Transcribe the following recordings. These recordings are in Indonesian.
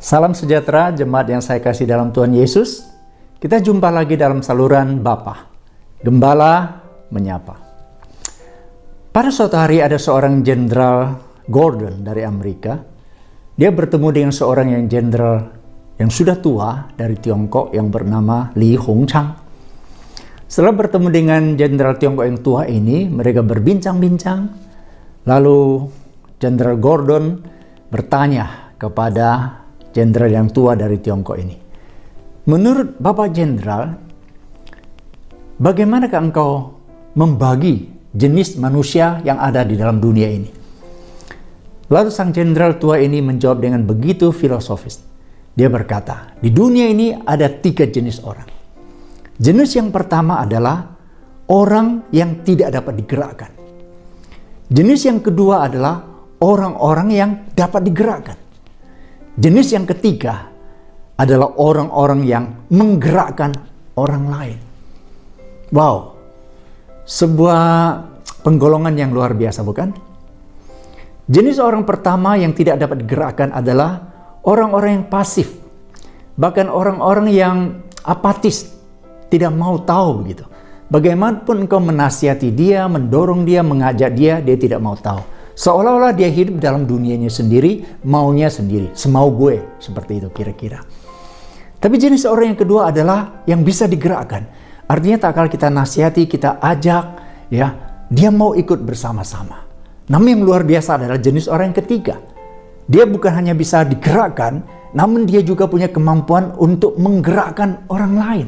Salam sejahtera jemaat yang saya kasih dalam Tuhan Yesus. Kita jumpa lagi dalam saluran Bapa, Gembala Menyapa. Pada suatu hari ada seorang jenderal Gordon dari Amerika. Dia bertemu dengan seorang yang jenderal yang sudah tua dari Tiongkok yang bernama Li Hongchang. Setelah bertemu dengan jenderal Tiongkok yang tua ini, mereka berbincang-bincang. Lalu jenderal Gordon bertanya kepada jenderal yang tua dari Tiongkok ini, menurut Bapak Jenderal, bagaimanakah engkau membagi jenis manusia yang ada di dalam dunia ini? Lalu sang jenderal tua ini menjawab dengan begitu filosofis. Dia berkata, di dunia ini ada 3 jenis orang. Jenis yang pertama adalah orang yang tidak dapat digerakkan. Jenis yang kedua adalah orang-orang yang dapat digerakkan. Jenis yang ketiga adalah orang-orang yang menggerakkan orang lain. Wow, sebuah penggolongan yang luar biasa, bukan? Jenis orang pertama yang tidak dapat digerakkan adalah orang-orang yang pasif. Bahkan orang-orang yang apatis, tidak mau tahu begitu. Bagaimanapun engkau menasihati dia, mendorong dia, mengajak dia, dia tidak mau tahu. Seolah-olah dia hidup dalam dunianya sendiri, maunya sendiri, semau gue, seperti itu kira-kira. Tapi jenis orang yang kedua adalah yang bisa digerakkan. Artinya tak kala kita nasihati, kita ajak, ya, dia mau ikut bersama-sama. Namun yang luar biasa adalah jenis orang yang ketiga. Dia bukan hanya bisa digerakkan, namun dia juga punya kemampuan untuk menggerakkan orang lain.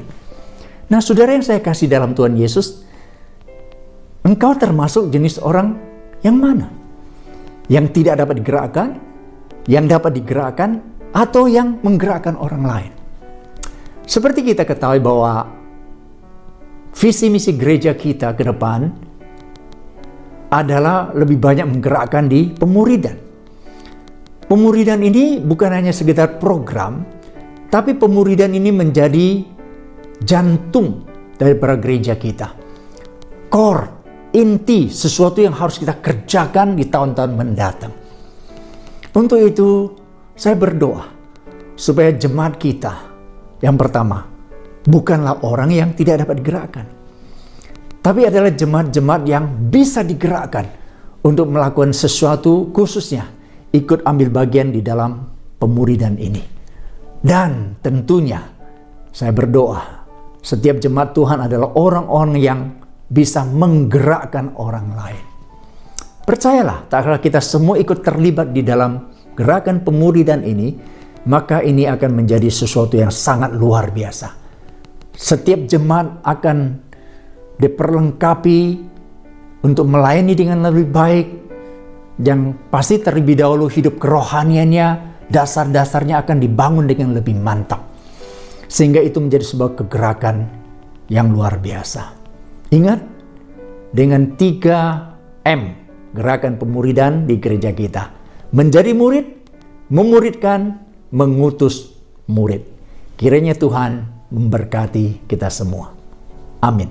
Nah, saudara yang saya kasih dalam Tuhan Yesus, engkau termasuk jenis orang yang mana? Yang tidak dapat digerakkan, yang dapat digerakkan, atau yang menggerakkan orang lain. Seperti kita ketahui bahwa visi misi gereja kita ke depan adalah lebih banyak menggerakkan di pemuridan. Pemuridan ini bukan hanya sekedar program, tapi pemuridan ini menjadi jantung daripada gereja kita. Core, inti, sesuatu yang harus kita kerjakan di tahun-tahun mendatang. Untuk itu, saya berdoa supaya jemaat kita, yang pertama, bukanlah orang yang tidak dapat digerakkan, tapi adalah jemaat-jemaat yang bisa digerakkan untuk melakukan sesuatu, khususnya ikut ambil bagian di dalam pemuridan ini. Dan tentunya, saya berdoa, setiap jemaat Tuhan adalah orang-orang yang bisa menggerakkan orang lain. Percayalah, tak kala kita semua ikut terlibat di dalam gerakan pemuridan ini, maka ini akan menjadi sesuatu yang sangat luar biasa. Setiap jemaat akan diperlengkapi untuk melayani dengan lebih baik, yang pasti terlebih dahulu hidup kerohaniannya, dasar-dasarnya akan dibangun dengan lebih mantap. Sehingga itu menjadi sebuah kegerakan yang luar biasa. Ingat, dengan 3M gerakan pemuridan di gereja kita. Menjadi murid, memuridkan, mengutus murid. Kiranya Tuhan memberkati kita semua. Amin.